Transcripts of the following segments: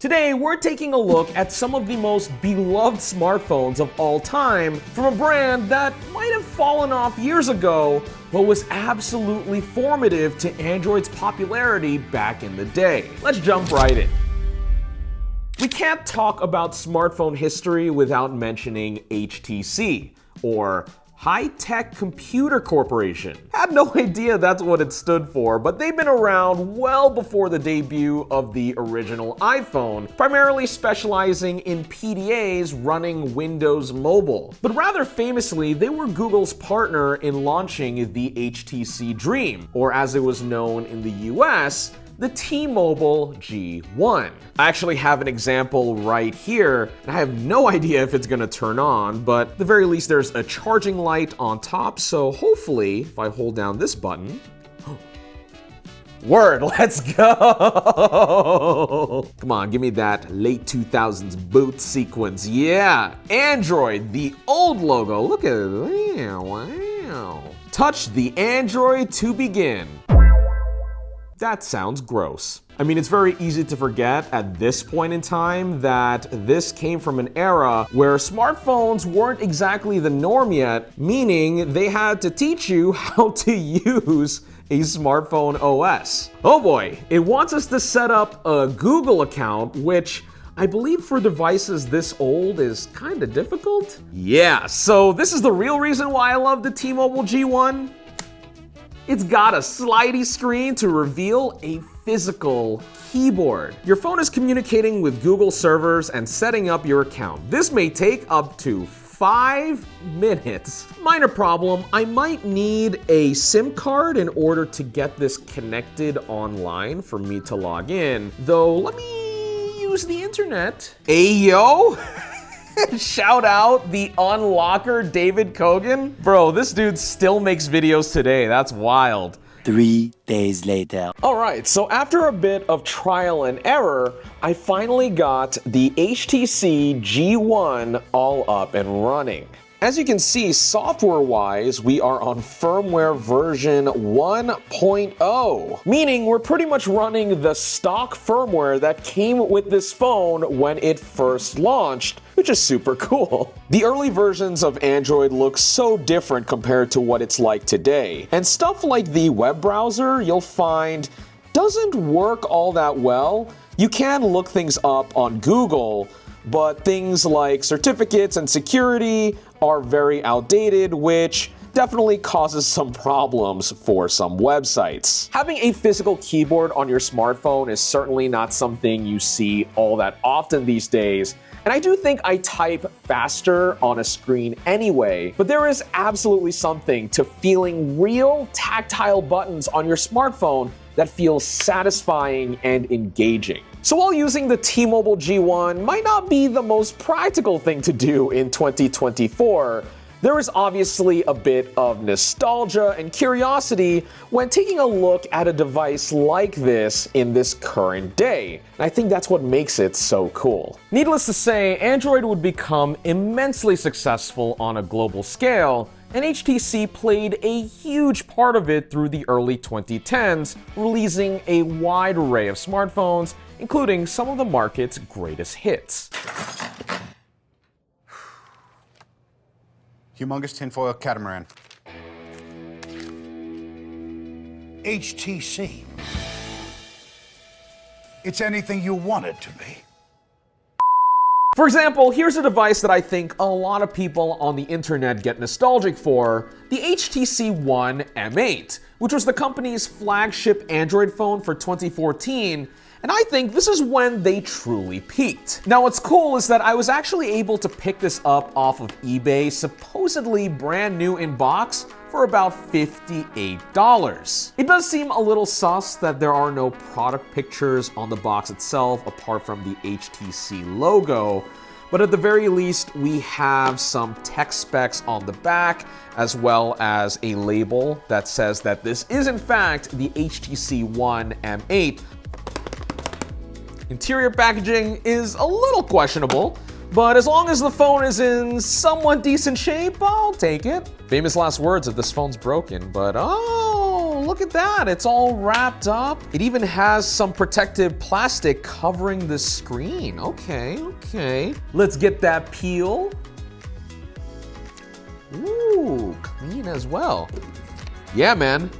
Today, we're taking a look at some of the most beloved smartphones of all time from a brand that might have fallen off years ago, but was absolutely formative to Android's popularity back in the day. Let's jump right in. We can't talk about smartphone history without mentioning HTC, or High-Tech Computer Corporation. Had no idea that's what it stood for, but they've been around well before the debut of the original iPhone, primarily specializing in PDAs running Windows Mobile. But rather famously, they were Google's partner in launching the HTC Dream, or as it was known in the US, the T-Mobile G1. I actually have an example right here, and I have no idea if it's gonna turn on, but at the very least there's a charging light on top, so hopefully, if I hold down this button, word, let's go! Come on, give me that late 2000s boot sequence. Yeah, Android, the old logo. Look at it, wow. Touch the Android to begin. That sounds gross. I mean, it's very easy to forget at this point in time that this came from an era where smartphones weren't exactly the norm yet, meaning they had to teach you how to use a smartphone OS. Oh boy, it wants us to set up a Google account, which I believe for devices this old is kind of difficult. Yeah, so this is the real reason why I love the T-Mobile G1. It's got a slidey screen to reveal a physical keyboard. Your phone is communicating with Google servers and setting up your account. This may take up to 5 minutes. Minor problem, I might need a SIM card in order to get this connected online for me to log in, though let me use the internet. Ayo! Shout out the unlocker David Kogan. Bro, this dude still makes videos today. That's wild. 3 days later. All right, so after a bit of trial and error, I finally got the HTC G1 all up and running. As you can see, software-wise, we are on firmware version 1.0, meaning we're pretty much running the stock firmware that came with this phone when it first launched, which is super cool. The early versions of Android look so different compared to what it's like today, and stuff like the web browser, you'll find, doesn't work all that well. You can look things up on Google, but things like certificates and security are very outdated, which definitely causes some problems for some websites. Having a physical keyboard on your smartphone is certainly not something you see all that often these days, and I do think I type faster on a screen anyway, but there is absolutely something to feeling real tactile buttons on your smartphone that feels satisfying and engaging. So while using the T-Mobile G1 might not be the most practical thing to do in 2024, there is obviously a bit of nostalgia and curiosity when taking a look at a device like this in this current day. And I think that's what makes it so cool. Needless to say, Android would become immensely successful on a global scale, and HTC played a huge part of it through the early 2010s, releasing a wide array of smartphones, including some of the market's greatest hits. Humongous tinfoil catamaran. HTC. It's anything you want it to be. For example, here's a device that I think a lot of people on the internet get nostalgic for, the HTC One M8, which was the company's flagship Android phone for 2014, and I think this is when they truly peaked. Now what's cool is that I was actually able to pick this up off of eBay, supposedly brand new in box, for about $58. It does seem a little sus that there are no product pictures on the box itself apart from the HTC logo, but at the very least we have some tech specs on the back as well as a label that says that this is in fact the HTC One M8. Interior packaging is a little questionable, but as long as the phone is in somewhat decent shape, I'll take it. Famous last words if this phone's broken, but oh, look look at that. It's all wrapped up. It even has some protective plastic covering the screen. Okay. Let's get that peel. Ooh, clean as well. Yeah, man.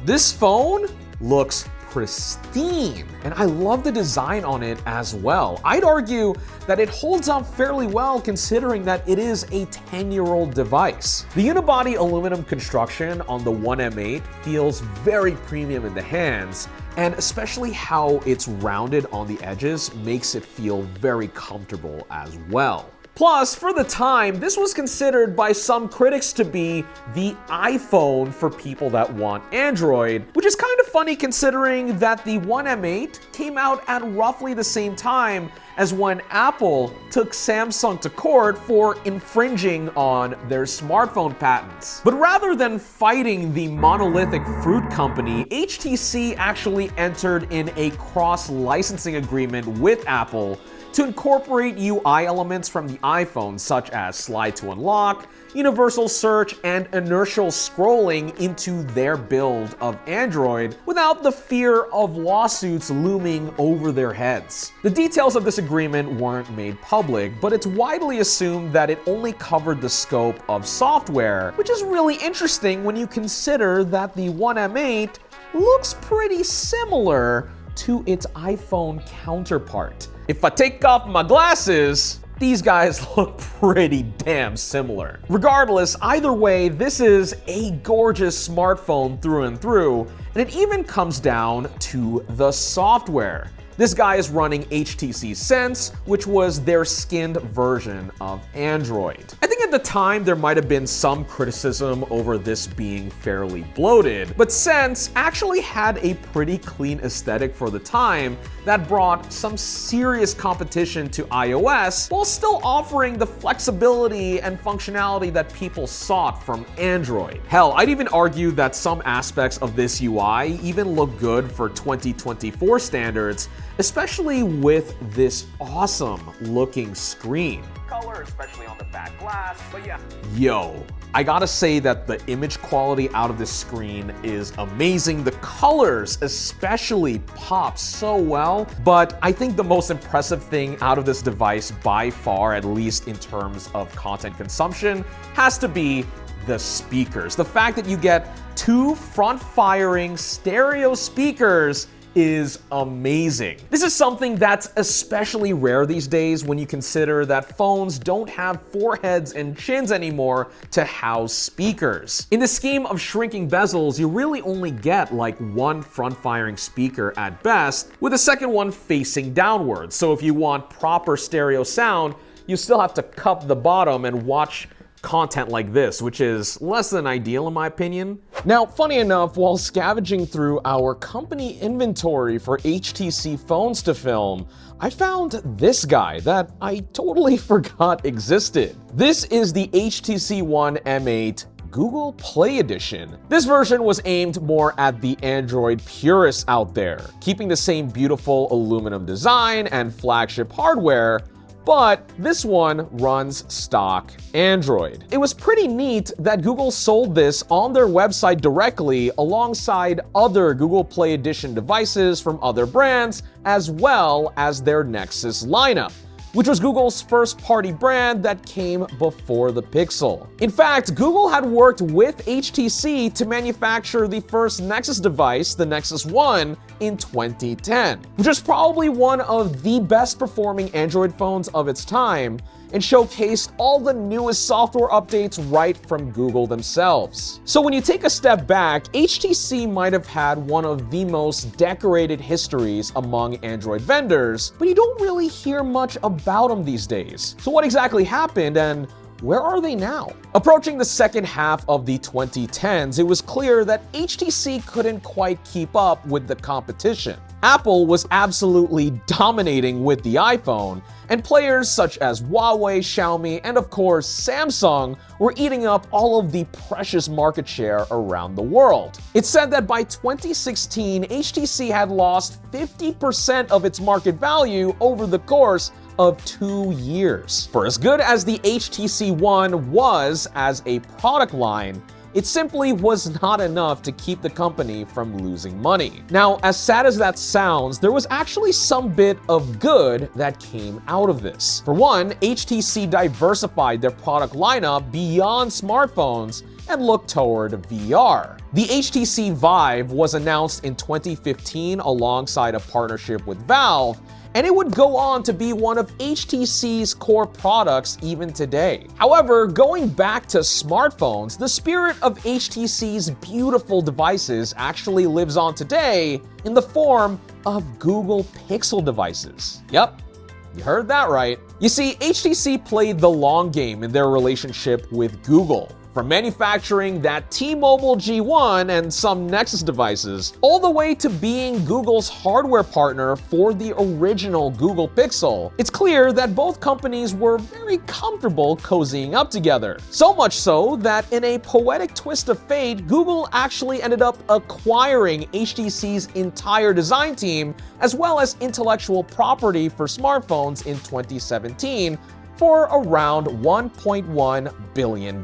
This phone looks pristine, and I love the design on it as well. I'd argue that it holds up fairly well considering that it is a 10-year-old device. The unibody aluminum construction on the One M8 feels very premium in the hands, and especially how it's rounded on the edges makes it feel very comfortable as well. Plus, for the time, this was considered by some critics to be the iPhone for people that want Android, which is kind of funny considering that the One M8 came out at roughly the same time as when Apple took Samsung to court for infringing on their smartphone patents. But rather than fighting the monolithic fruit company, HTC actually entered in a cross-licensing agreement with Apple to incorporate UI elements from the iPhone, such as slide to unlock, universal search, and inertial scrolling into their build of Android without the fear of lawsuits looming over their heads. The details of this agreement weren't made public, but it's widely assumed that it only covered the scope of software, which is really interesting when you consider that the One M8 looks pretty similar to its iPhone counterpart. If I take off my glasses, these guys look pretty damn similar. Regardless, either way, this is a gorgeous smartphone through and through, and it even comes down to the software. This guy is running HTC Sense, which was their skinned version of Android. I think at the time there might have been some criticism over this being fairly bloated, but Sense actually had a pretty clean aesthetic for the time that brought some serious competition to iOS while still offering the flexibility and functionality that people sought from Android. Hell, I'd even argue that some aspects of this UI even look good for 2024 standards, especially with this awesome looking screen. Color, especially on the back glass, but yeah. Yo, I gotta say that the image quality out of this screen is amazing. The colors especially pop so well, but I think the most impressive thing out of this device by far, at least in terms of content consumption, has to be the speakers. The fact that you get two front-firing stereo speakers is amazing. This is something that's especially rare these days when you consider that phones don't have foreheads and chins anymore to house speakers. In the scheme of shrinking bezels, you really only get like one front-firing speaker at best, with a second one facing downwards. So if you want proper stereo sound, you still have to cup the bottom and watch content like this, which is less than ideal in my opinion. Now, funny enough, while scavenging through our company inventory for HTC phones to film, I found this guy that I totally forgot existed. This is the HTC One M8 Google Play Edition. This version was aimed more at the Android purists out there, keeping the same beautiful aluminum design and flagship hardware, but this one runs stock Android. It was pretty neat that Google sold this on their website directly alongside other Google Play Edition devices from other brands, as well as their Nexus lineup, which was Google's first-party brand that came before the Pixel. In fact, Google had worked with HTC to manufacture the first Nexus device, the Nexus One, in 2010, which was probably one of the best-performing Android phones of its time, and showcased all the newest software updates right from Google themselves. So when you take a step back, HTC might have had one of the most decorated histories among Android vendors, but you don't really hear much about them these days. So what exactly happened, and where are they now? Approaching the second half of the 2010s, it was clear that HTC couldn't quite keep up with the competition. Apple was absolutely dominating with the iPhone, and players such as Huawei, Xiaomi, and of course Samsung were eating up all of the precious market share around the world. It's said that by 2016, HTC had lost 50% of its market value over the course of 2 years. For as good as the HTC One was as a product line, it simply was not enough to keep the company from losing money. Now, as sad as that sounds, there was actually some bit of good that came out of this. For one, HTC diversified their product lineup beyond smartphones and looked toward VR. The HTC Vive was announced in 2015 alongside a partnership with Valve, and it would go on to be one of HTC's core products even today. However, going back to smartphones, the spirit of HTC's beautiful devices actually lives on today in the form of Google Pixel devices. Yep, you heard that right. You see, HTC played the long game in their relationship with Google. From manufacturing that T-Mobile G1 and some Nexus devices, all the way to being Google's hardware partner for the original Google Pixel, it's clear that both companies were very comfortable cozying up together. So much so that in a poetic twist of fate, Google actually ended up acquiring HTC's entire design team, as well as intellectual property for smartphones in 2017, for around $1.1 billion.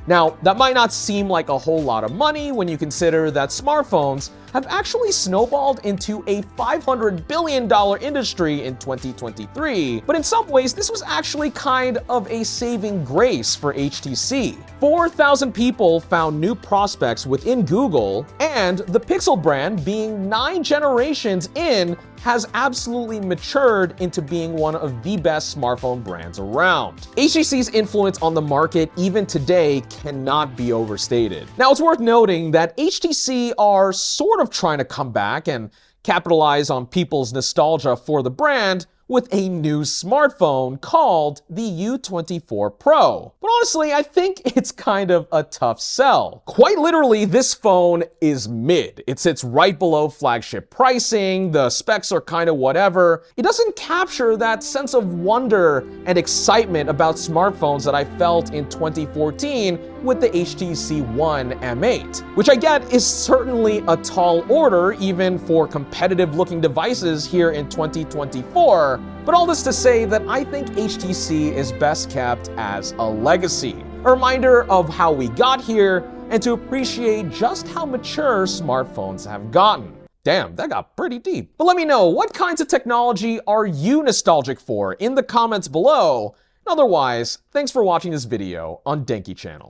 Now, that might not seem like a whole lot of money when you consider that smartphones have actually snowballed into a $500 billion industry in 2023, but in some ways, this was actually kind of a saving grace for HTC. 4,000 people found new prospects within Google, and the Pixel brand, being 9 generations in, has absolutely matured into being one of the best smartphone brands around. HTC's influence on the market even today cannot be overstated. Now, it's worth noting that HTC are sort of trying to come back and capitalize on people's nostalgia for the brand with a new smartphone called the U24 Pro. But honestly, I think it's kind of a tough sell. Quite literally, this phone is mid. It sits right below flagship pricing, the specs are kind of whatever. It doesn't capture that sense of wonder and excitement about smartphones that I felt in 2014 with the HTC One M8, which I get is certainly a tall order even for competitive looking devices here in 2024. But all this to say that I think HTC is best kept as a legacy, a reminder of how we got here and to appreciate just how mature smartphones have gotten. Damn, that got pretty deep. But let me know, what kinds of technology are you nostalgic for in the comments below? And otherwise, thanks for watching this video on Denki Channel.